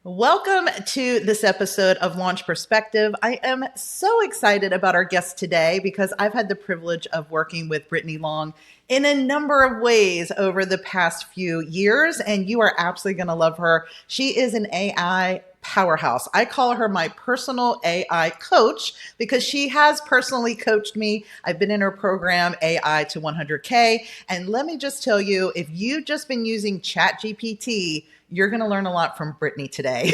Welcome to this episode of Launch Perspective. I am so excited about our guest today because I've had the privilege of working with Brittany Long in a number of ways over the past few years, and you are absolutely going to love her. She is an AI powerhouse. I call her my personal AI coach because she has personally coached me. I've been in her program AI to 100K. And let me just tell you, if you've just been using ChatGPT, you're going to learn a lot from Brittany today.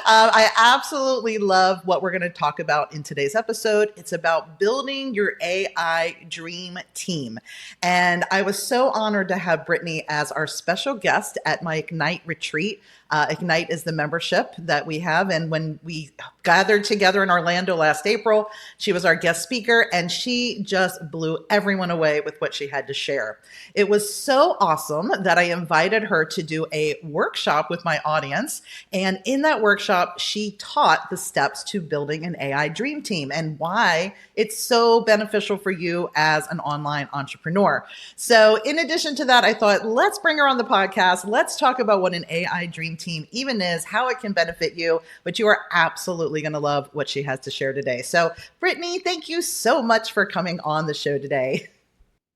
I absolutely love what we're going to talk about in today's episode. It's about building your AI dream team. And I was so honored to have Brittany as our special guest at my Ignite retreat. Ignite is the membership that we have. And when we gathered together in Orlando last April, she was our guest speaker, and she just blew everyone away with what she had to share. It was so awesome that I invited her to do a workshop with my audience. And in that workshop, she taught the steps to building an AI dream team and why it's so beneficial for you as an online entrepreneur. So in addition to that, I thought, let's bring her on the podcast. Let's talk about what an AI dream team even is, how it can benefit you, but you are absolutely going to love what she has to share today. So Brittany, thank you so much for coming on the show today.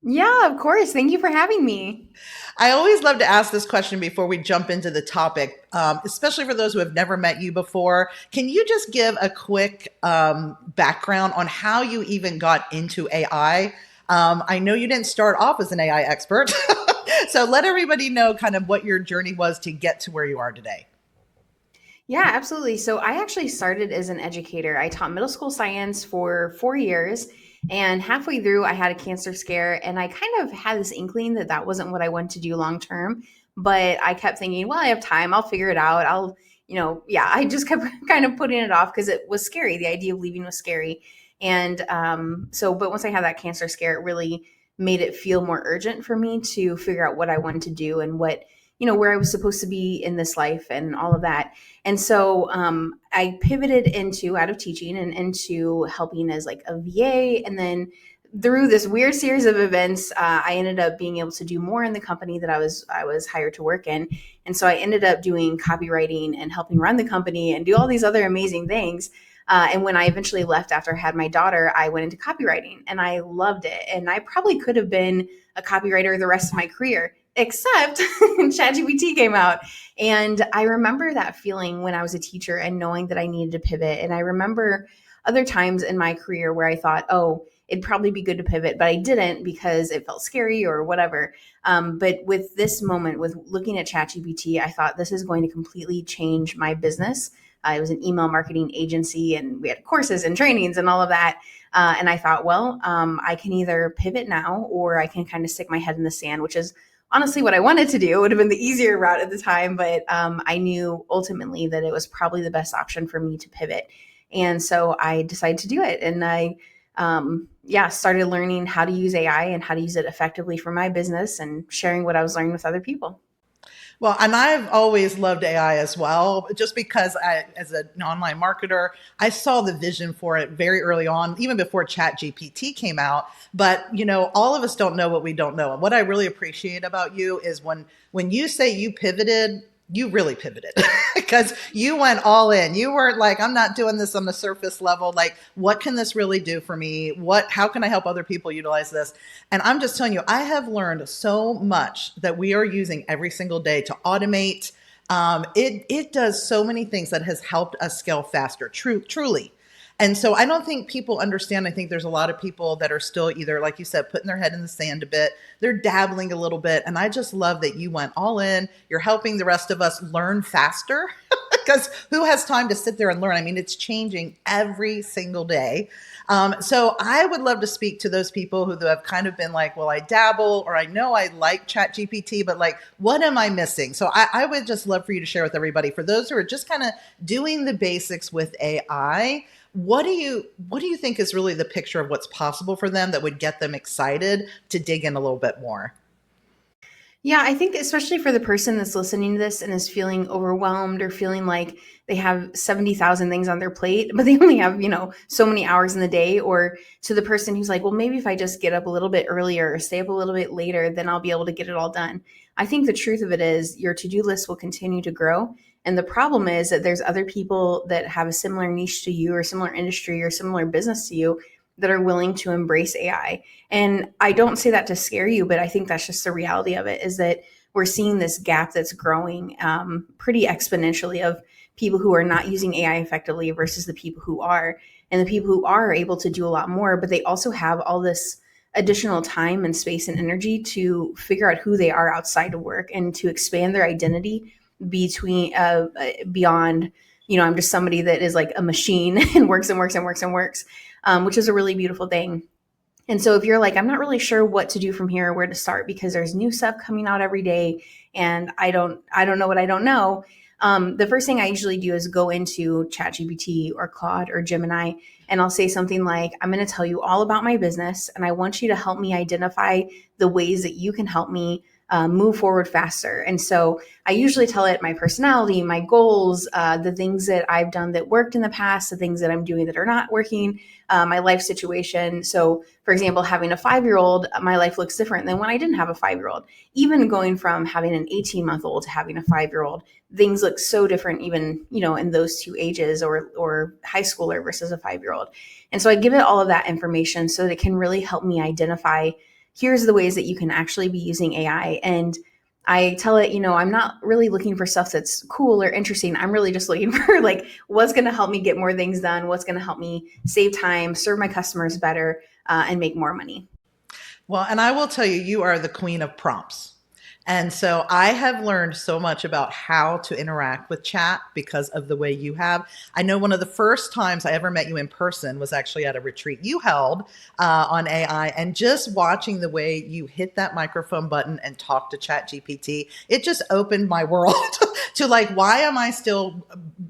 Yeah, of course. Thank you for having me. I always love to ask this question before we jump into the topic, especially for those who have never met you before. Can you just give a quick background on how you even got into AI? I know you didn't start off as an AI expert, so let everybody know kind of what your journey was to get to where you are today. Yeah, absolutely. So I actually started as an educator. I taught middle school science for 4 years. And halfway through, I had a cancer scare. And I kind of had this inkling that that wasn't what I wanted to do long term. But I kept thinking, well, I have time. I'll figure it out. I just kept kind of putting it off because it was scary. The idea of leaving was scary. But once I had that cancer scare, it really made it feel more urgent for me to figure out what I wanted to do and where I was supposed to be in this life and all of that. And so I pivoted out of teaching and into helping as like a VA. And then through this weird series of events, I ended up being able to do more in the company that I was hired to work in. And so I ended up doing copywriting and helping run the company and do all these other amazing things. And when I eventually left after I had my daughter, I went into copywriting and I loved it. And I probably could have been a copywriter the rest of my career, except ChatGPT came out. And I remember that feeling when I was a teacher and knowing that I needed to pivot. And I remember other times in my career where I thought, oh, it'd probably be good to pivot, but I didn't because it felt scary or whatever. But with this moment, with looking at ChatGPT, I thought this is going to completely change my business. It was an email marketing agency, and we had courses and trainings and all of that. And I thought, I can either pivot now or I can kind of stick my head in the sand, which is honestly what I wanted to do. It would have been the easier route at the time, but I knew ultimately that it was probably the best option for me to pivot. And so I decided to do it. And I started learning how to use AI and how to use it effectively for my business and sharing what I was learning with other people. Well, and I've always loved AI as well, just because as an online marketer, I saw the vision for it very early on, even before Chat GPT came out. But all of us don't know what we don't know. And what I really appreciate about you is when you say you pivoted, you really pivoted because you went all in. You weren't like, I'm not doing this on the surface level. Like, what can this really do for me? How can I help other people utilize this? And I'm just telling you, I have learned so much that we are using every single day to automate. It does so many things that has helped us scale faster, truly. And so I don't think people understand. I think there's a lot of people that are still either, like you said, putting their head in the sand a bit. They're dabbling a little bit. And I just love that you went all in. You're helping the rest of us learn faster because who has time to sit there and learn? I mean, it's changing every single day. So I would love to speak to those people who have kind of been like, well, I dabble, or I know I like ChatGPT, but like, what am I missing? So I would just love for you to share with everybody, for those who are just kind of doing the basics with AI, what do you think is really the picture of what's possible for them that would get them excited to dig in a little bit more? Yeah, I think especially for the person that's listening to this and is feeling overwhelmed or feeling like they have 70,000 things on their plate, but they only have, so many hours in the day, or to the person who's like, well, maybe if I just get up a little bit earlier or stay up a little bit later, then I'll be able to get it all done. I think the truth of it is your to-do list will continue to grow And the problem is that there's other people that have a similar niche to you or similar industry or similar business to you that are willing to embrace AI. And I don't say that to scare you, but I think that's just the reality of it, is that we're seeing this gap that's growing pretty exponentially of people who are not using AI effectively versus the people who are. And the people who are able to do a lot more, but they also have all this additional time and space and energy to figure out who they are outside of work and to expand their identity between beyond, I'm just somebody that is like a machine and works and works and works and works, which is a really beautiful thing. And so if you're like, I'm not really sure what to do from here, where to start, because there's new stuff coming out every day and I don't know what I don't know. The first thing I usually do is go into ChatGPT or Claude or Gemini, and I'll say something like, I'm going to tell you all about my business, and I want you to help me identify the ways that you can help me move forward faster. And so I usually tell it my personality, my goals, the things that I've done that worked in the past, the things that I'm doing that are not working, my life situation. So, for example, having a 5-year-old, my life looks different than when I didn't have a 5-year-old. Even going from having an 18-month-old to having a 5-year-old, things look so different, even in those two ages, or high schooler versus a 5-year-old. And so I give it all of that information so that it can really help me identify, here's the ways that you can actually be using AI. And I tell it, I'm not really looking for stuff that's cool or interesting. I'm really just looking for like what's going to help me get more things done, what's going to help me save time, serve my customers better, and make more money. Well, and I will tell you, you are the queen of prompts. And so I have learned so much about how to interact with chat because of the way you have. I know one of the first times I ever met you in person was actually at a retreat you held on AI, and just watching the way you hit that microphone button and talk to Chat GPT, it just opened my world to like, why am I still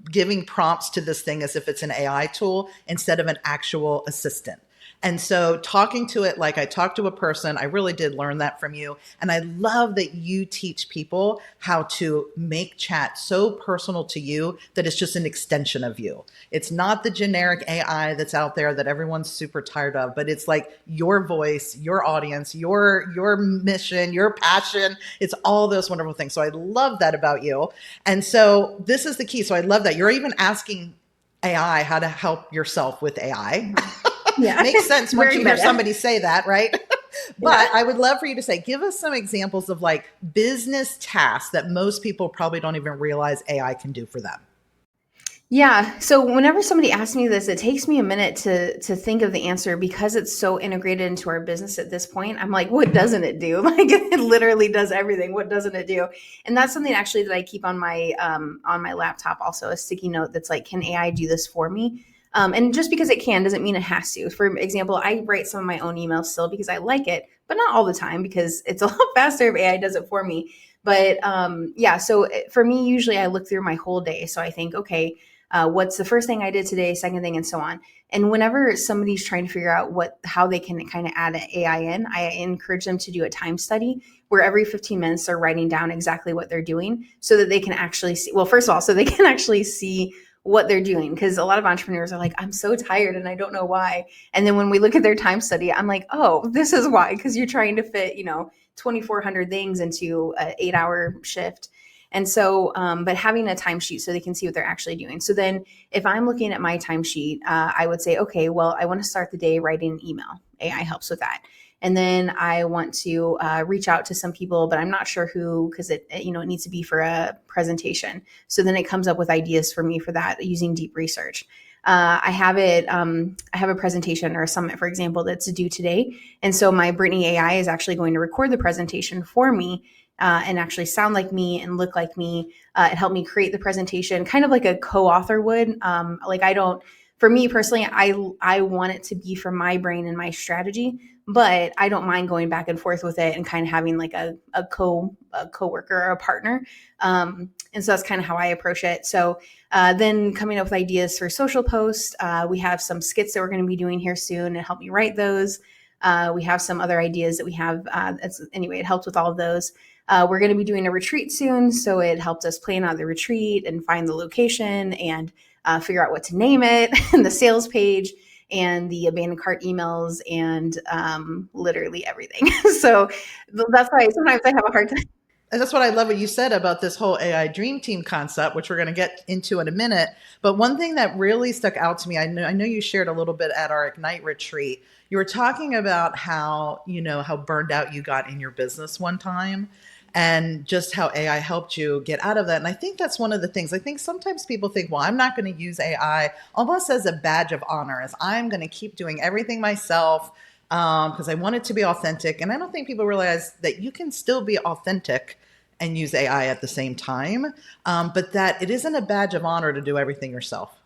giving prompts to this thing as if it's an AI tool instead of an actual assistant? And so talking to it like I talked to a person, I really did learn that from you. And I love that you teach people how to make chat so personal to you that it's just an extension of you. It's not the generic AI that's out there that everyone's super tired of, but it's like your voice, your audience, your mission, your passion. It's all those wonderful things. So I love that about you. And so this is the key. So I love that you're even asking AI how to help yourself with AI. Yeah. Makes sense once you hear meta. somebody say that, right? But I would love for you to say, give us some examples of like business tasks that most people probably don't even realize AI can do for them. Yeah. So whenever somebody asks me this, it takes me a minute to think of the answer because it's so integrated into our business at this point. I'm like, what doesn't it do? Like it literally does everything. What doesn't it do? And that's something actually that I keep on my laptop, also a sticky note that's like, can AI do this for me? And just because it can doesn't mean it has to. For example, I write some of my own emails still because I like it, but not all the time because it's a lot faster if AI does it for me. But yeah, so for me, usually I look through my whole day. So I think, okay, what's the first thing I did today, second thing, and so on. And whenever somebody's trying to figure out how they can kind of add an AI in, I encourage them to do a time study where every 15 minutes they're writing down exactly what they're doing so that they can actually see, well, first of all, so they can actually see what they're doing. Because a lot of entrepreneurs are like, I'm so tired and I don't know why. And then when we look at their time study, I'm like, oh, this is why, because you're trying to fit, 2,400 things into an 8-hour shift. And so, but having a timesheet so they can see what they're actually doing. So then if I'm looking at my timesheet, I would say, okay, well, I want to start the day writing an email. AI helps with that. And then I want to reach out to some people, but I'm not sure who, because it needs to be for a presentation. So then it comes up with ideas for me for that using deep research. I have a presentation or a summit, for example, that's due today. And so my Brittany AI is actually going to record the presentation for me and actually sound like me and look like me. It helped me create the presentation kind of like a co-author would. For me personally, I want it to be from my brain and my strategy, but I don't mind going back and forth with it and kind of having like a coworker or a partner. And so that's kind of how I approach it. So then coming up with ideas for social posts, we have some skits that we're going to be doing here soon and help me write those. We have some other ideas that we have. Anyway, it helped with all of those. We're going to be doing a retreat soon, so it helped us plan out the retreat and find the location and figure out what to name it, and the sales page, and the abandoned cart emails, and literally everything. So that's why sometimes I have a hard time. And that's what I love what you said about this whole AI dream team concept, which we're going to get into in a minute. But one thing that really stuck out to me, I know you shared a little bit at our Ignite retreat. You were talking about how, how burned out you got in your business one time and just how AI helped you get out of that. And I think that's one of the things. I think sometimes people think, well, I'm not going to use AI almost as a badge of honor, as I'm going to keep doing everything myself because I want it to be authentic. And I don't think people realize that you can still be authentic and use AI at the same time, but that it isn't a badge of honor to do everything yourself.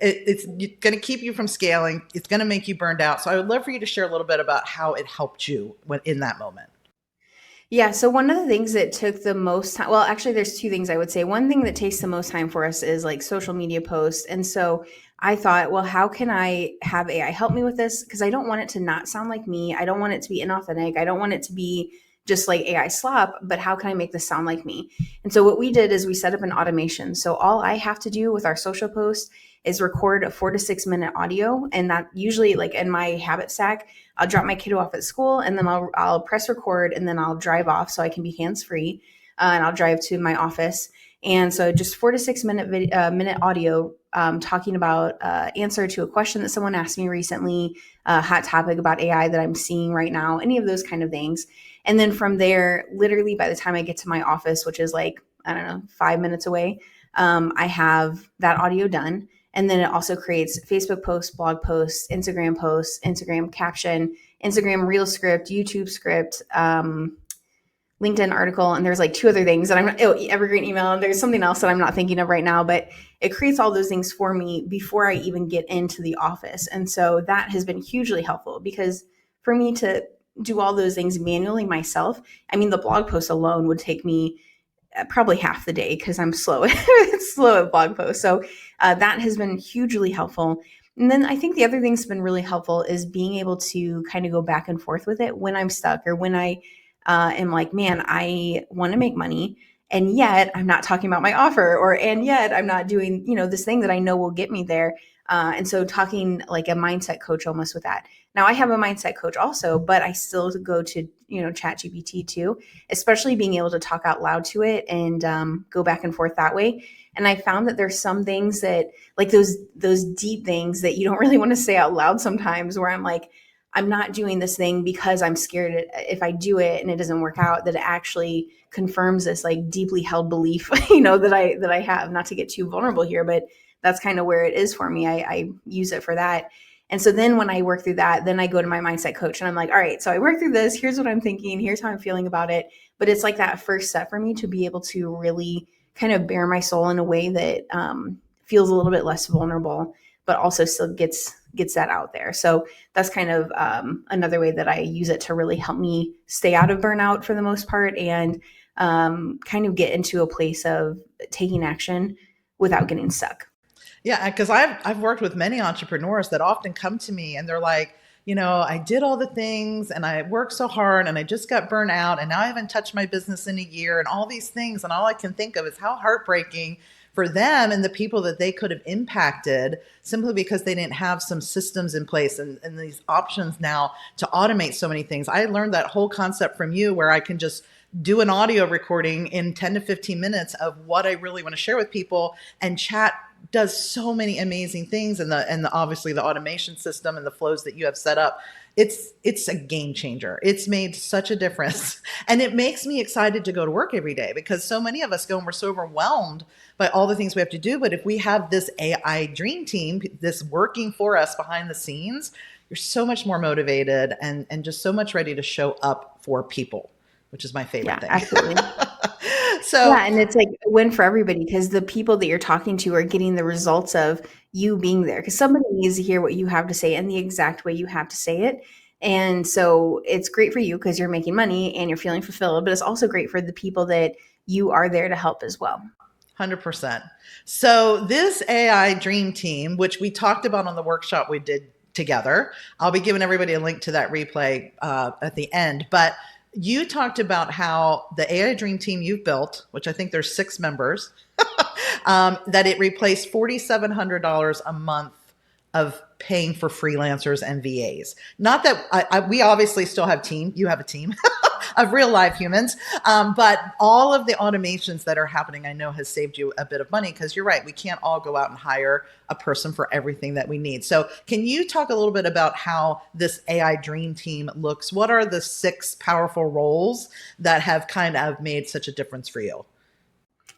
It's going to keep you from scaling. It's going to make you burned out. So I would love for you to share a little bit about how it helped you in that moment. Yeah, so one of the things that took the most time, well, actually, there's two things I would say. One thing that takes the most time for us is like social media posts. And so I thought, well, how can I have AI help me with this? Because I don't want it to not sound like me. I don't want it to be inauthentic. I don't want it to be just like AI slop, but how can I make this sound like me? And so what we did is we set up an automation. So all I have to do with our social posts is record a 4 to 6 minute audio. And that usually, like in my habit stack, I'll drop my kiddo off at school and then I'll press record and then I'll drive off so I can be hands free and I'll drive to my office. And so just 4 to 6 minute audio talking about answer to a question that someone asked me recently, a hot topic about AI that I'm seeing right now, any of those kind of things. And then from there, literally by the time I get to my office, which is like, I don't know, 5 minutes away, I have that audio done. And then it also creates Facebook posts, blog posts, Instagram caption, Instagram reel script, YouTube script, LinkedIn article. And there's like two other things that evergreen email. And there's something else that I'm not thinking of right now, but it creates all those things for me before I even get into the office. And so that has been hugely helpful because for me to do all those things manually myself, I mean, the blog post alone would take me probably half the day because I'm slow slow at blog posts. So that has been hugely helpful. And then I think the other thing that's been really helpful is being able to kind of go back and forth with it when I'm stuck or when I am like, man, I want to make money. And yet I'm not talking about my offer and yet I'm not doing, this thing that I know will get me there. And so talking like a mindset coach almost with that. Now I have a mindset coach also, but I still go to, ChatGPT too, especially being able to talk out loud to it and go back and forth that way. And I found that there's some things that like those deep things that you don't really want to say out loud sometimes where I'm like, I'm not doing this thing because I'm scared if I do it and it doesn't work out, that it actually confirms this like deeply held belief, that I have, not to get too vulnerable here, but that's kind of where it is for me. I use it for that. And so then when I work through that, then I go to my mindset coach and I'm like, all right, so I work through this. Here's what I'm thinking. Here's how I'm feeling about it. But it's like that first step for me to be able to really kind of bare my soul in a way that feels a little bit less vulnerable, but also still gets that out there. So that's kind of another way that I use it to really help me stay out of burnout for the most part and kind of get into a place of taking action without getting stuck. Yeah, because I've worked with many entrepreneurs that often come to me and they're like, I did all the things and I worked so hard and I just got burnt out and now I haven't touched my business in a year and all these things. And all I can think of is how heartbreaking for them and the people that they could have impacted simply because they didn't have some systems in place and these options now to automate so many things. I learned that whole concept from you where I can just do an audio recording in 10 to 15 minutes of what I really want to share with people, and chat does so many amazing things, and the obviously the automation system and the flows that you have set up. It's a game changer. It's made such a difference. And it makes me excited to go to work every day because so many of us go and we're so overwhelmed by all the things we have to do. But if we have this AI dream team, this working for us behind the scenes, you're so much more motivated and just so much ready to show up for people, which is my favorite thing. Absolutely. So yeah, and it's like a win for everybody because the people that you're talking to are getting the results of you being there because somebody needs to hear what you have to say in the exact way you have to say it. And so it's great for you because you're making money and you're feeling fulfilled, but it's also great for the people that you are there to help as well. 100%. So this AI dream team, which we talked about on the workshop we did together, I'll be giving everybody a link to that replay at the end, but you talked about how the AI Dream Team you've built, which I think there's 6 members, that it replaced $4,700 a month of paying for freelancers and VAs. Not that we obviously still have team. You have a team. of real live humans. But all of the automations that are happening, I know has saved you a bit of money, because you're right. We can't all go out and hire a person for everything that we need. So can you talk a little bit about how this AI dream team looks? What are the 6 powerful roles that have kind of made such a difference for you?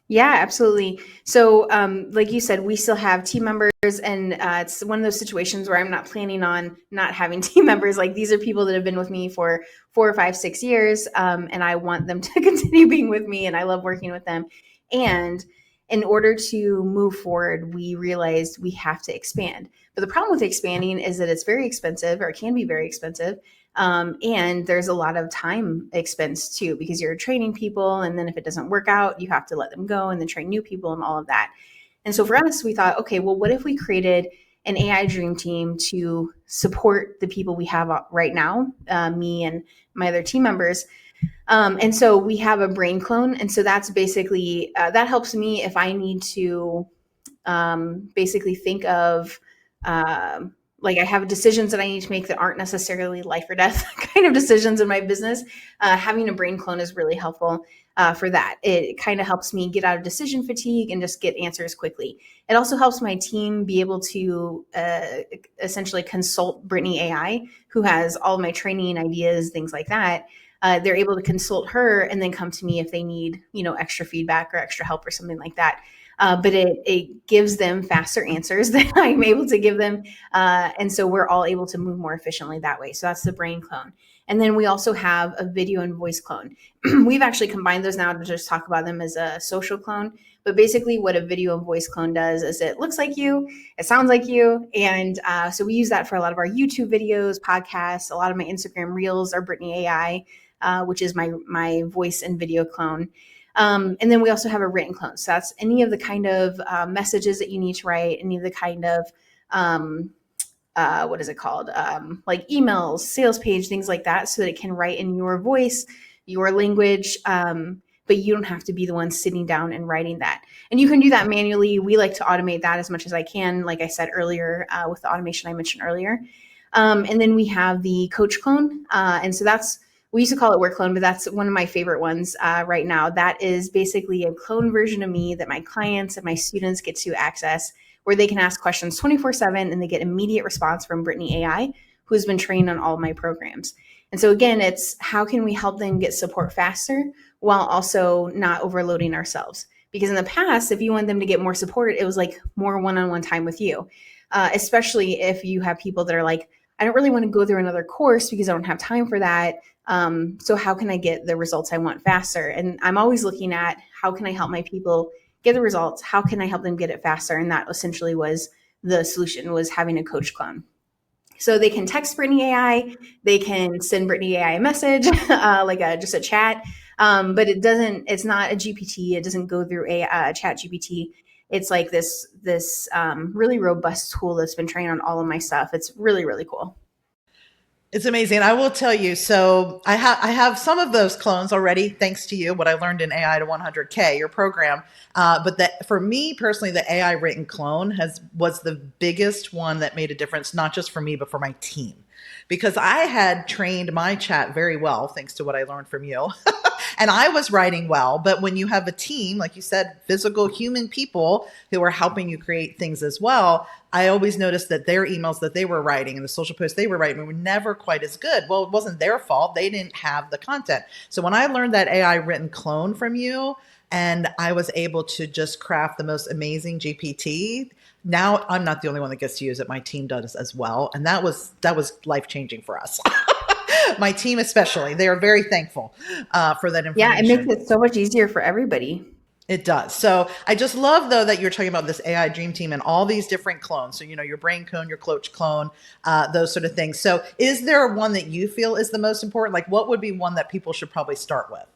Yeah, absolutely. So, like you said, we still have team members, and it's one of those situations where I'm not planning on not having team members. Like, these are people that have been with me for 4 or 5, 6 years, and I want them to continue being with me, and I love working with them. And in order to move forward, we realized we have to expand. But the problem with expanding is that it's very expensive, or it can be very expensive. And there's a lot of time expense too, because you're training people. And then if it doesn't work out, you have to let them go and then train new people and all of that. And so for us, we thought, okay, well, what if we created an AI dream team to support the people we have right now, me and my other team members? And so we have a brain clone. And so that's basically, that helps me if I need to basically think of, like, I have decisions that I need to make that aren't necessarily life or death kind of decisions in my business. Having a brain clone is really helpful for that. It kind of helps me get out of decision fatigue and just get answers quickly. It also helps my team be able to essentially consult Brittany AI, who has all my training ideas, things like that. They're able to consult her and then come to me if they need, extra feedback or extra help or something like that. But it gives them faster answers than I'm able to give them. And so we're all able to move more efficiently that way. So that's the brain clone. And then we also have a video and voice clone. We've actually combined those now to just talk about them as a social clone. But basically, what a video and voice clone does is it looks like you, it sounds like you. And so we use that for a lot of our YouTube videos, podcasts. A lot of my Instagram reels are Brittany AI, which is my voice and video clone. And then we also have a written clone. So that's any of the kind of messages that you need to write, any of the kind of, what is it called? Like emails, sales page, things like that, so that it can write in your voice, your language, but you don't have to be the one sitting down and writing that. And you can do that manually. We like to automate that as much as I can, like I said earlier, with the automation I mentioned earlier. And then we have the coach clone. And so we used to call it work clone, but that's one of my favorite ones right now. That is basically a clone version of me that my clients and my students get to access, where they can ask questions 24/7 and they get immediate response from Brittany AI, who's been trained on all of my programs. And so again, it's how can we help them get support faster while also not overloading ourselves? Because in the past, if you want them to get more support, it was like more one-on-one time with you, especially if you have people that are like, I don't really want to go through another course because I don't have time for that. So how can I get the results I want faster? And I'm always looking at how can I help my people get the results? How can I help them get it faster? And that essentially was the solution, was having a coach clone. So they can text Brittany AI, they can send Brittany AI a message, like just a chat. But it's not a GPT. It doesn't go through a chat GPT. It's like this really robust tool that's been trained on all of my stuff. It's really, really cool. It's amazing. I will tell you. So I have some of those clones already, thanks to you. What I learned in AI to 100K, your program. But that for me personally, the AI written clone was the biggest one that made a difference, not just for me, but for my team, because I had trained my chat very well, thanks to what I learned from you. And I was writing well, but when you have a team, like you said, physical human people who are helping you create things as well, I always noticed that their emails that they were writing and the social posts they were writing were never quite as good. Well, it wasn't their fault. They didn't have the content. So when I learned that AI written clone from you, and I was able to just craft the most amazing GPT, now I'm not the only one that gets to use it. My team does as well. And that was life-changing for us. My team especially, they are very thankful for that information. Yeah, it makes it so much easier for everybody. It does. So I just love, though, that you're talking about this AI dream team and all these different clones. So, your brain clone, your coach clone, those sort of things. So is there one that you feel is the most important? Like, what would be one that people should probably start with?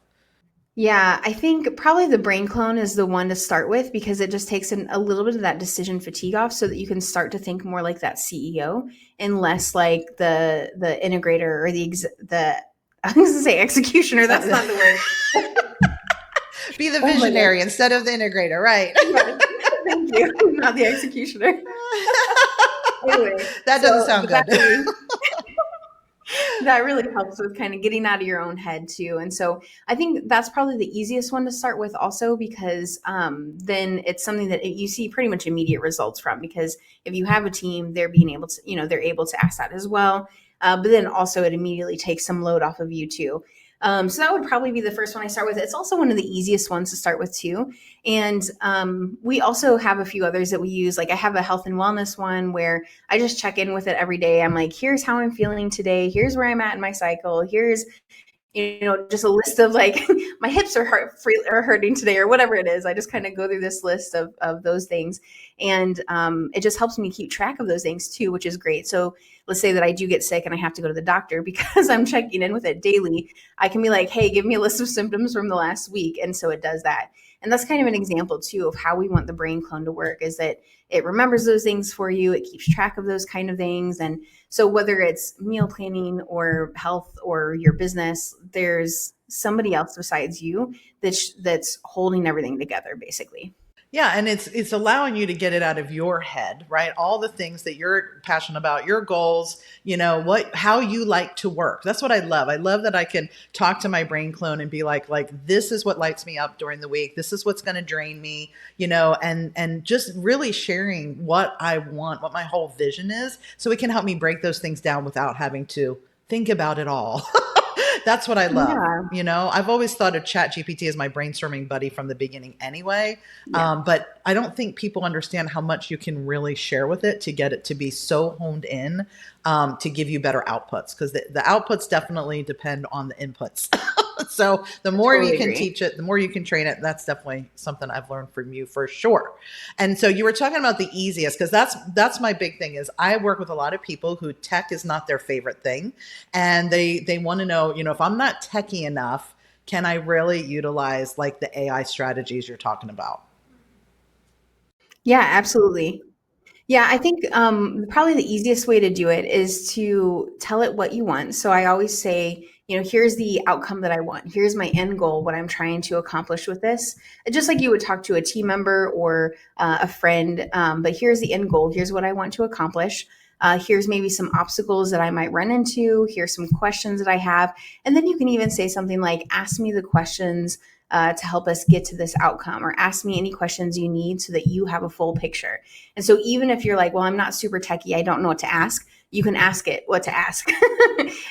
Yeah, I think probably the brain clone is the one to start with, because it just takes a little bit of that decision fatigue off, so that you can start to think more like that CEO and less like the integrator or the I was going to say executioner. That's not the word. Be the visionary instead of the integrator, right? Yes. Thank you. Not the executioner. Anyway, that doesn't sound good. That really helps with kind of getting out of your own head too. And so I think that's probably the easiest one to start with also because then it's something that you see pretty much immediate results from because if you have a team, they're being able to, they're able to ask that as well. But then also it immediately takes some load off of you too. So that would probably be the first one I start with. It's also one of the easiest ones to start with too. And we also have a few others that we use. Like I have a health and wellness one where I just check in with it every day. I'm like, here's how I'm feeling today. Here's where I'm at in my cycle. Here's, just a list of like my hips are hurting today or whatever it is. I just kind of go through this list of those things. And it just helps me keep track of those things too, which is great. So let's say that I do get sick and I have to go to the doctor because I'm checking in with it daily. I can be like, hey, give me a list of symptoms from the last week. And so it does that. And that's kind of an example too of how we want the brain clone to work is that it remembers those things for you. It keeps track of those kind of things. And so whether it's meal planning or health or your business, there's somebody else besides you that's holding everything together basically. Yeah, and it's allowing you to get it out of your head, right? All the things that you're passionate about, your goals, what how you like to work. That's what I love. I love that I can talk to my brain clone and be like this is what lights me up during the week. This is what's going to drain me, and just really sharing what I want, what my whole vision is, so it can help me break those things down without having to think about it all. That's what I love. Yeah. I've always thought of Chat GPT as my brainstorming buddy from the beginning anyway. Yeah. But I don't think people understand how much you can really share with it to get it to be so honed in, to give you better outputs, because the outputs definitely depend on the inputs. So the I more you totally can agree. teach it, the more you can train it. That's definitely something I've learned from you for sure. And so you were talking about the easiest, because that's my big thing is I work with a lot of people who tech is not their favorite thing. And they want to know, if I'm not techie enough, can I really utilize like the AI strategies you're talking about? Yeah, absolutely. Yeah, I think probably the easiest way to do it is to tell it what you want. So I always say, here's the outcome that I want. Here's my end goal, what I'm trying to accomplish with this. Just like you would talk to a team member or a friend, but here's the end goal. Here's what I want to accomplish. Here's maybe some obstacles that I might run into. Here's some questions that I have. And then you can even say something like, ask me the questions to help us get to this outcome, or ask me any questions you need so that you have a full picture. And so even if you're like, well, I'm not super techie, I don't know what to ask, you can ask it what to ask.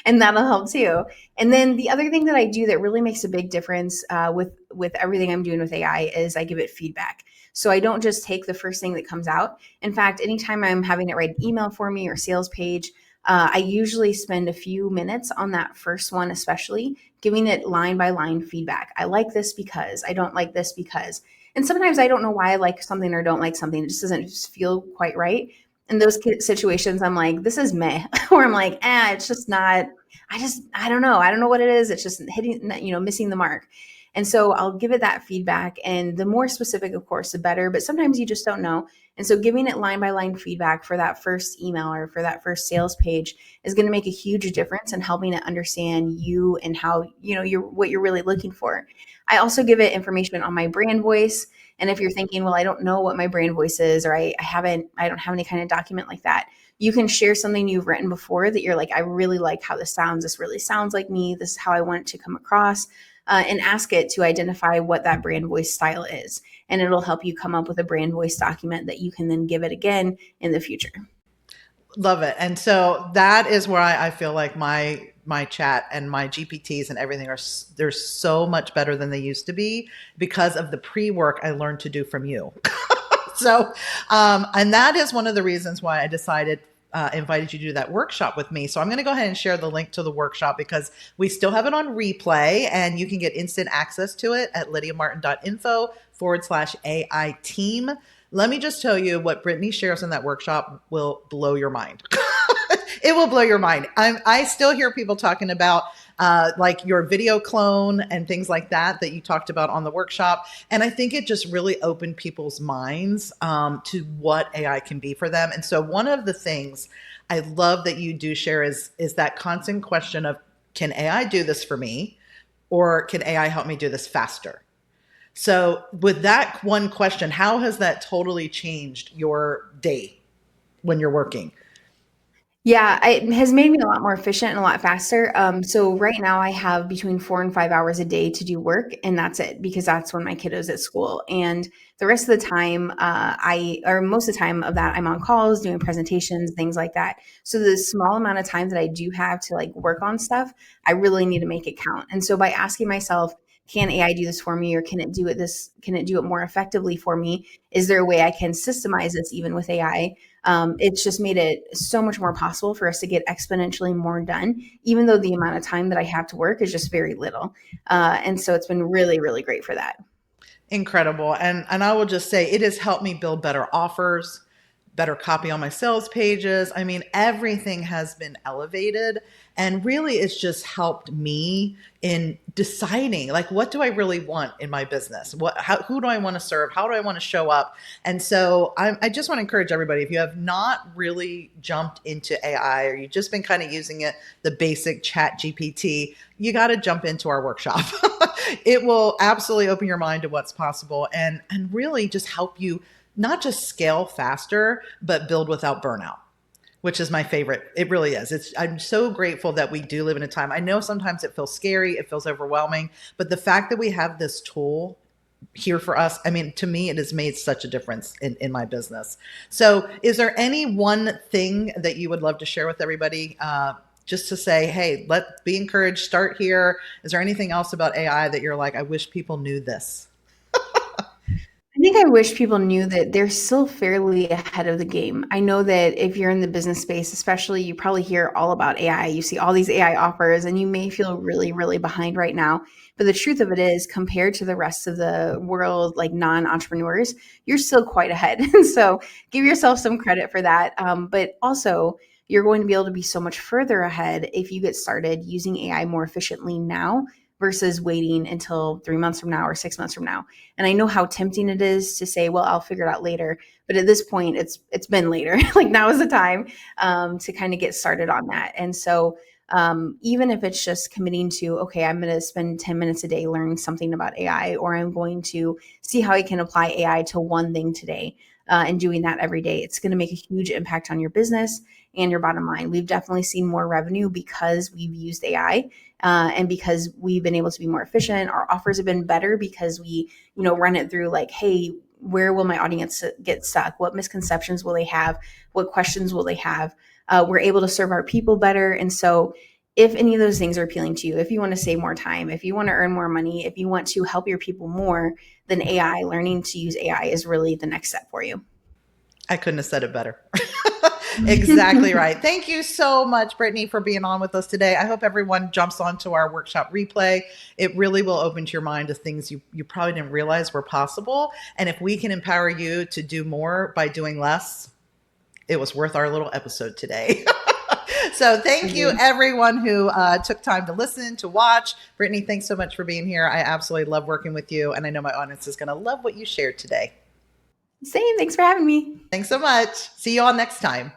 And that'll help too. And then the other thing that I do that really makes a big difference with everything I'm doing with AI is I give it feedback. So I don't just take the first thing that comes out. In fact, anytime I'm having it write an email for me or sales page, I usually spend a few minutes on that first one, especially giving it line by line feedback. I like this because, I don't like this because. And sometimes I don't know why I like something or don't like something. It just doesn't just feel quite right. In those situations, I'm like, this is meh. Or I'm like, it's just not, I don't know. I don't know what it is. It's just hitting, missing the mark. And so I'll give it that feedback. And the more specific, of course, the better. But sometimes you just don't know. And so giving it line by line feedback for that first email or for that first sales page is going to make a huge difference in helping it understand you and how, you're what you're really looking for. I also give it information on my brand voice. And if you're thinking, well, I don't know what my brand voice is, or I don't have any kind of document like that, you can share something you've written before that you're like, I really like how this sounds. This really sounds like me. This is how I want it to come across. And ask it to identify what that brand voice style is. And it'll help you come up with a brand voice document that you can then give it again in the future. Love it. And so that is where I feel like my chat and my GPTs and everything they're so much better than they used to be because of the pre-work I learned to do from you. So, and that is one of the reasons why I decided invited you to do that workshop with me. So I'm going to go ahead and share the link to the workshop because we still have it on replay and you can get instant access to it at lydiamartin.info/AI team. Let me just tell you what Brittany shares in that workshop will blow your mind. It will blow your mind. I still hear people talking about like your video clone and things like that you talked about on the workshop. And I think it just really opened people's minds to what AI can be for them. And so one of the things I love that you do share is that constant question of, can AI do this for me? Or can AI help me do this faster? So with that one question, how has that totally changed your day when you're working? Yeah, it has made me a lot more efficient and a lot faster. So right now I have between 4 and 5 hours a day to do work, and that's it because that's when my kiddo's at school. And the rest of the time, or most of the time of that, I'm on calls, doing presentations, things like that. So the small amount of time that I do have to like work on stuff, I really need to make it count. And so by asking myself, can AI do this for me, or can it do it more effectively for me? Is there a way I can systemize this even with AI? It's just made it so much more possible for us to get exponentially more done, even though the amount of time that I have to work is just very little. And so it's been really, really great for that. Incredible. And I will just say it has helped me build better offers, better copy on my sales pages. I mean, everything has been elevated, and really it's just helped me in deciding like what do I really want in my business? Who do I want to serve? How do I want to show up? And so I just want to encourage everybody, if you have not really jumped into AI or you've just been kind of using it, the basic chat GPT, you got to jump into our workshop. It will absolutely open your mind to what's possible and really just help you not just scale faster, but build without burnout, which is my favorite. It really is. I'm so grateful that we do live in a time. I know sometimes it feels scary, it feels overwhelming, but the fact that we have this tool here for us, I mean, to me, it has made such a difference in my business. So is there any one thing that you would love to share with everybody? Just to say, hey, be encouraged, start here. Is there anything else about AI that you're like, I wish people knew this? I think I wish people knew that they're still fairly ahead of the game. I know that if you're in the business space, especially, you probably hear all about AI. You see all these AI offers, and you may feel really, really behind right now. But the truth of it is, compared to the rest of the world, like non entrepreneurs, you're still quite ahead. So give yourself some credit for that. But also, you're going to be able to be so much further ahead if you get started using AI more efficiently now versus waiting until 3 months from now or 6 months from now. And I know how tempting it is to say, well, I'll figure it out later. But at this point, it's been later. Like now is the time to kind of get started on that. And so even if it's just committing to, okay, I'm going to spend 10 minutes a day learning something about AI, or I'm going to see how I can apply AI to one thing today, and doing that every day, it's going to make a huge impact on your business and your bottom line. We've definitely seen more revenue because we've used AI, and because we've been able to be more efficient. Our offers have been better because we, run it through like, hey, where will my audience get stuck? What misconceptions will they have? What questions will they have? We're able to serve our people better. And so if any of those things are appealing to you, if you want to save more time, if you want to earn more money, if you want to help your people more, then AI, learning to use AI is really the next step for you. I couldn't have said it better. Exactly right. Thank you so much, Brittany, for being on with us today. I hope everyone jumps onto our workshop replay. It really will open to your mind to things you probably didn't realize were possible. And if we can empower you to do more by doing less, it was worth our little episode today. So thank you, everyone who took time to listen, to watch. Brittany, thanks so much for being here. I absolutely love working with you. And I know my audience is going to love what you shared today. Same. Thanks for having me. Thanks so much. See you all next time.